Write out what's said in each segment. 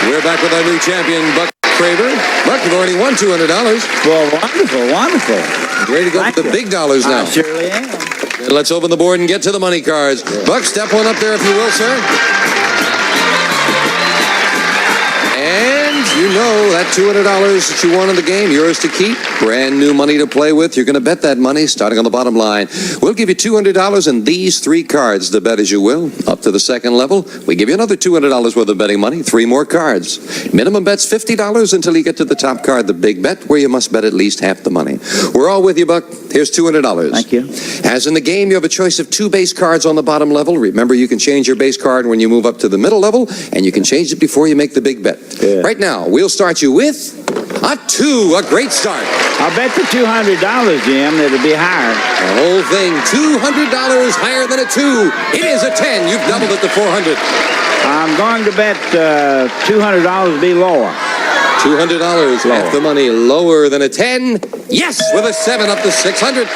We're back with our new champion, Buck Kroeger. Buck, you've already won $200. Well, wonderful, wonderful. Ready to go for the big dollars now. I surely am. Let's open the board and get to the money cards. Yeah. Buck, step one up there if you will, sir. And you know that $200 that you won in the game, yours to keep. Brand new money to play with. You're going to bet that money starting on the bottom line. We'll give you $200 and these 3 cards to bet as you will. Up to the second level, we give you another $200 worth of betting money, 3 more cards. Minimum bet's $50 until you get to the top card, the big bet, where you must bet at least half the money. We're all with you, Buck. Here's $200. Thank you. As in the game, you have a choice of 2 base cards on the bottom level. Remember, you can change your base card when you move up to the middle level, and you can change it before you make the big bet. Yeah. Right now, we'll start you with a 2, a great start. I'll bet the $200, Jim, it'll be higher. The whole thing, $200 higher than a 2. It is a 10. You've doubled it to $400. I'm going to bet $200 will be lower. $200, half the money, lower than a 10. Yes, with a 7 up to $600.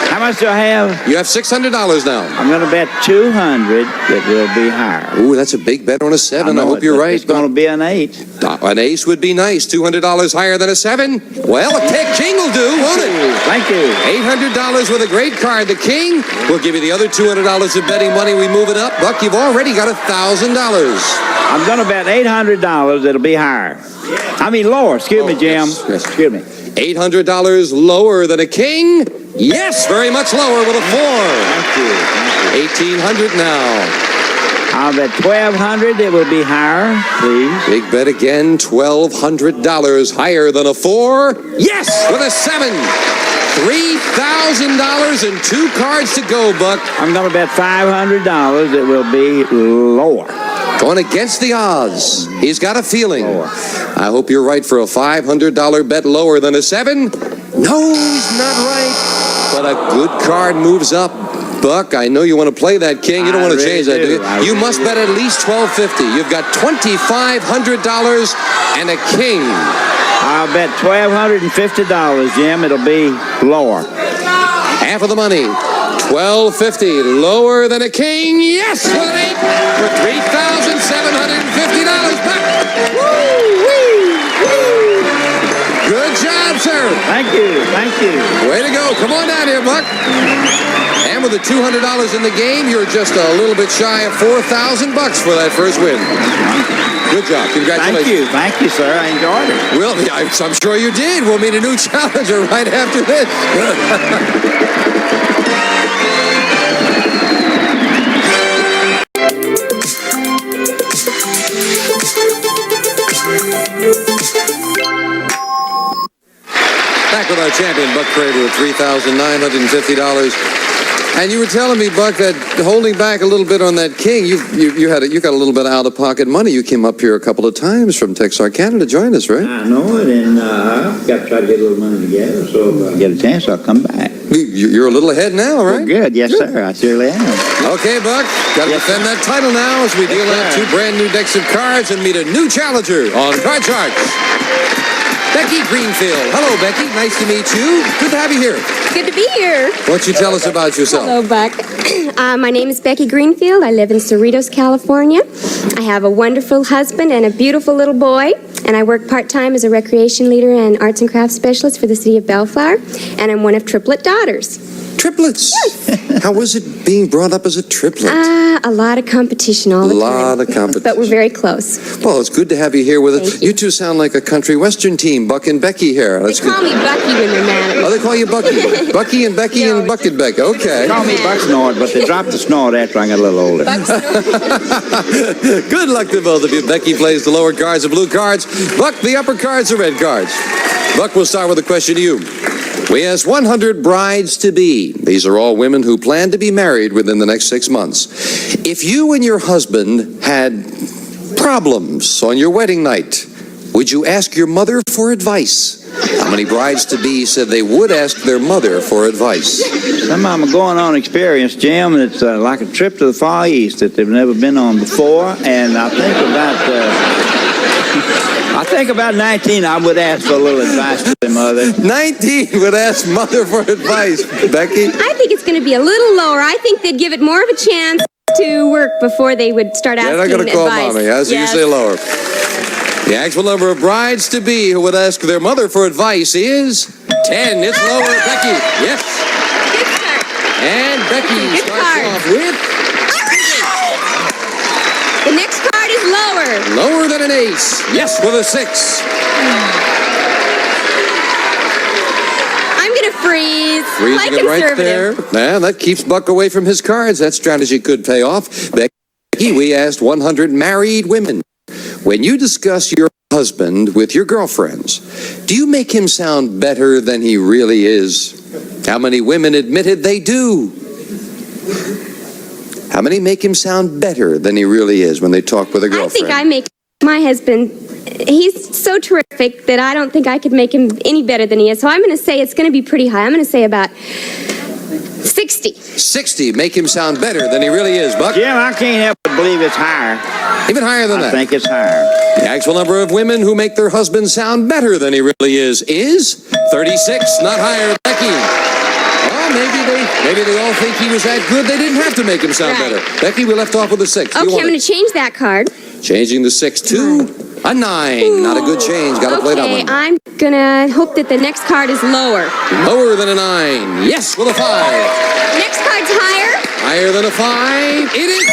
How much do I have? You have $600 now. I'm going to bet $200 it will be higher. Ooh, that's a big bet on a 7. I hope you're right. It's going to be an 8. An ace would be nice. $200 higher than a 7. Well, a king will do, won't it? Thank you. $800 with a great card. The king will give you the other $200 of betting money. We move it up. Buck, you've already got $1,000. I'm going to bet $800 it'll be higher. I mean lower. Excuse me, Jim. Yes. Excuse me. $800 lower than a king. Yes, very much lower with a 4. Thank you. $1,800 now. I'll bet $1,200 it will be higher, please. Big bet again, $1,200 higher than a 4. Yes, with a 7. $3,000 and 2 cards to go, Buck. I'm going to bet $500 it will be lower. Going against the odds. He's got a feeling. Lower. I hope you're right for a $500 bet lower than a 7. No, he's not right. But a good card moves up. Buck, I know you want to play that king. You don't want to change that, do you? You must bet at least $1,250. You've got $2,500 and a king. I'll bet $1,250, Jim. It'll be lower. Half of the money. $1,250. Lower than a king. Yes, with an 8 for $3,750. Buck. Good job, sir. Thank you. Thank you. Way to go. Come on down here, Buck. And with the $200 in the game, you're just a little bit shy of $4,000 for that first win. Good job. Congratulations. Thank you, sir. I enjoyed it. Well, I'm sure you did. We'll meet a new challenger right after this. Back with our champion, Buck Kroeger, with $3,950. And you were telling me, Buck, that holding back a little bit on that king, you got a little bit of out-of-pocket money. You came up here a couple of times from Texarkana to join us, right? I know it, and I've got to try to get a little money together, so if I get a chance, I'll come back. You're a little ahead now, right? Well, good, yes, sir. I surely am. Okay, Buck, got to defend that title now as we deal out 2 brand new decks of cards and meet a new challenger on Card Sharks. Becky Greenfield. Hello, Becky. Nice to meet you. Good to have you here. Good to be here. Why don't you tell us about yourself? Hello, Buck. My name is Becky Greenfield. I live in Cerritos, California. I have a wonderful husband and a beautiful little boy. And I work part-time as a recreation leader and arts and crafts specialist for the city of Bellflower. And I'm one of triplet daughters. Triplets? Yes. How was it being brought up as a triplet? A lot of competition all the time. A lot of competition. But we're very close. Well, it's good to have you here with us. Thank you. You two sound like a country western team, Buck and Becky here. They call me Bucky when they're mad. Oh, they call you Bucky. Bucky and Becky and Buck and Becky. Okay. They call me Buck Snort, but they dropped the snort after I got a little older. Good luck to both of you. Becky plays the lower cards, the blue cards. Buck, the upper cards, the red cards. Buck, we'll start with a question to you. We asked 100 brides-to-be. These are all women who plan to be married within the next 6 months. If you and your husband had problems on your wedding night, would you ask your mother for advice? How many brides-to-be said they would ask their mother for advice? Some of them are going on experience, Jim. It's like a trip to the Far East that they've never been on before. And I think about 19, I would ask for a little advice to their mother. 19 would ask mother for advice. Becky? I think it's going to be a little lower. I think they'd give it more of a chance to work before they would start asking They're not going to call advice. mommy, huh? So you say lower. The actual number of brides-to-be who would ask their mother for advice is 10. It's lower. Becky, yes. Good start. And Becky Good starts card. off with The next card is lower. lower than an ace. Yes, with a 6. I'm going to freeze. Freezing Play it right there. conservative. Yeah, that keeps Buck away from his cards. That strategy could pay off. Becky, we asked 100 married women. When you discuss your husband with your girlfriends, do you make him sound better than he really is? How many women admitted they do? How many make him sound better than he really is when they talk with a I girlfriend? think I make my husband, he's so terrific that I don't think I could make him any better than he is. So I'm going to say it's going to be pretty high. I'm going to say about 60. 60 make him sound better than he really is, Buck. Jim, I can't help but believe it's higher. Even higher than I that. think it's higher. The actual number of women who make their husband sound better than he really is 36, not higher. Becky. Well, maybe they all think he was that good they didn't have to make him sound Right. better. Becky, we left off with a 6. Okay, I'm going to change that card. Changing the 6 to a 9. Not a good change. Got to play that Okay, one. I'm going to hope that the next card is lower. Lower than a 9. Yes, with a 5. Next card's higher. Higher than a 5. It is.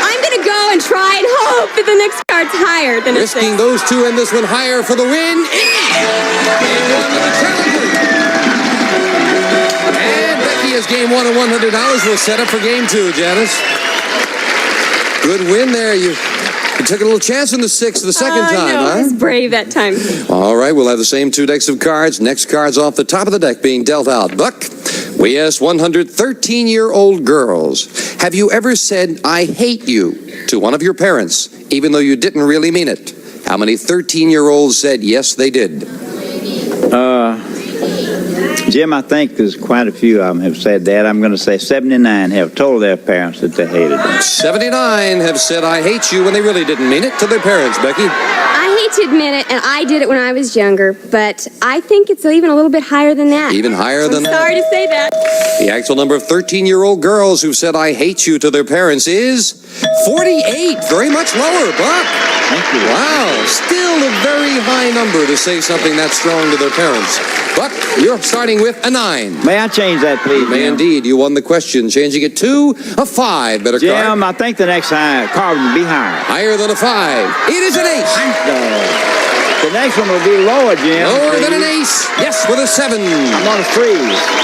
I'm going to go and try and hope that the next card's higher than a 6. Risking those two and this one higher for the win. Game 1 of the challenger. And Becky has game 1 of $100. We'll set up for game 2, Janice. Good win there. You took a little chance in the 6 the second time, I huh? was brave that time. All right, we'll have the same 2 decks of cards. Next card's off the top of the deck being dealt out. Buck, we asked 100 13-year-old girls, have you ever said, I hate you, to one of your parents, even though you didn't really mean it? How many 13-year-olds said yes, they did? Jim, I think there's quite a few of them have said that. I'm going to say 79 have told their parents that they hated them. 79 have said, I hate you, when they really didn't mean it to their parents, Becky. I hate to admit it, and I did it when I was younger, but I think it's even a little bit higher than that. Even higher than that? Sorry to say that. The actual number of 13-year-old girls who've said, I hate you, to their parents is 48. Very much lower, Buck. Thank you. Wow, still a very high number to say something that strong to their parents. Buck, you're starting with a 9. May I change that, please? May Jim? indeed. You won the question, changing it to a 5. Better card. Jim, I think the next card will be higher. Higher than a 5. It is an ace. The next one will be lower, Jim. Lower than an ace. Yes, with a 7. I'm on a 3.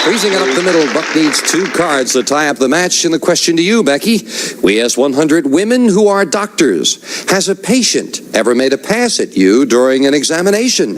Freezing it up the middle. Buck needs 2 cards to tie up the match. And the question to you, Becky. We asked 100 women who are doctors. Has a patient ever made a pass at you during an examination?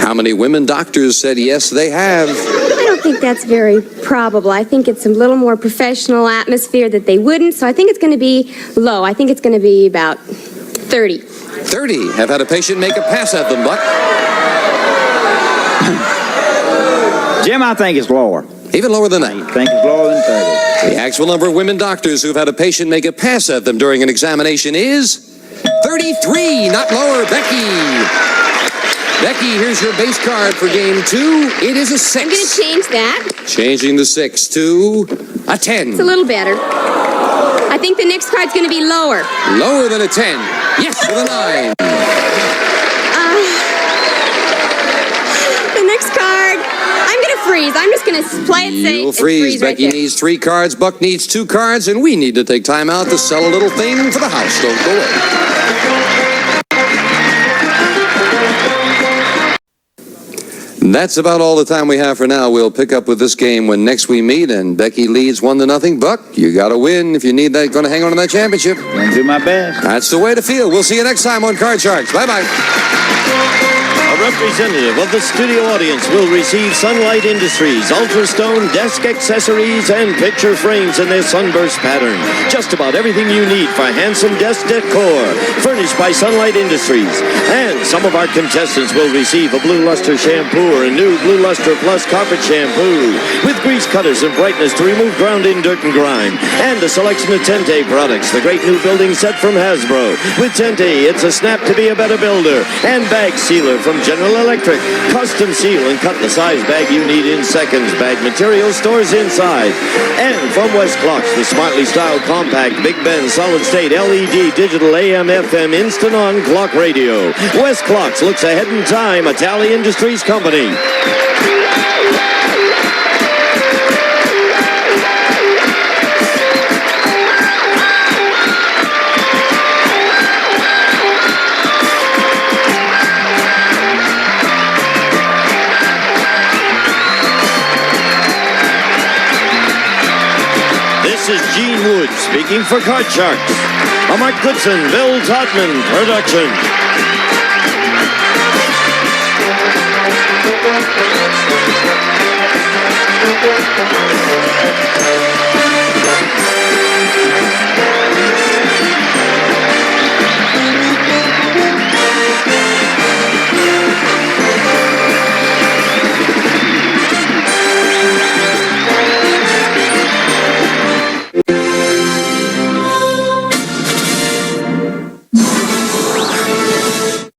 How many women doctors said yes, they have? I don't think that's very probable. I think it's a little more professional atmosphere that they wouldn't, so I think it's going to be low. I think it's going to be about 30. 30 have had a patient make a pass at them, Buck. Jim, I think it's lower. Even lower than that. I think it's lower than 30. The actual number of women doctors who've had a patient make a pass at them during an examination is 33, not lower. Becky, here's your base card for game 2. It is a 6. I'm going to change that. Changing the 6 to a 10. It's a little better. I think the next card's going to be lower. Lower than a 10. Yes, with a 9. The next card, I'm going to freeze. I'm just going to play it safe. You'll and freeze. right Becky there. needs 3 cards. Buck needs 2 cards. And we need to take time out to sell a little thing for the house. Don't go away. That's about all the time we have for now. We'll pick up with this game when next we meet, and Becky leads 1-0. Buck, you got to win if you need that. Going to hang on to that championship. Gonna do my best. That's the way to feel. We'll see you next time on Card Sharks. Bye-bye. A representative of the studio audience will receive Sunlight Industries Ultrastone desk accessories and picture frames in their sunburst pattern. Just about everything you need for handsome desk decor, furnished by Sunlight Industries. And some of our contestants will receive a Blue Luster shampoo or a new Blue Luster Plus carpet shampoo with grease cutters and brightness to remove ground-in dirt and grime. And a selection of Tente products, the great new building set from Hasbro. With Tente, it's a snap to be a better builder. And bag sealer from General Electric, custom seal and cut the size bag you need in seconds. Bag material stores inside. And from West Clocks, the smartly styled compact Big Ben solid state LED digital AM FM instant on clock radio. West Clocks looks ahead in time. A Tally Industries company. This is Gene Wood speaking for Card Sharks, a Mark Goodson-Bill Todman production.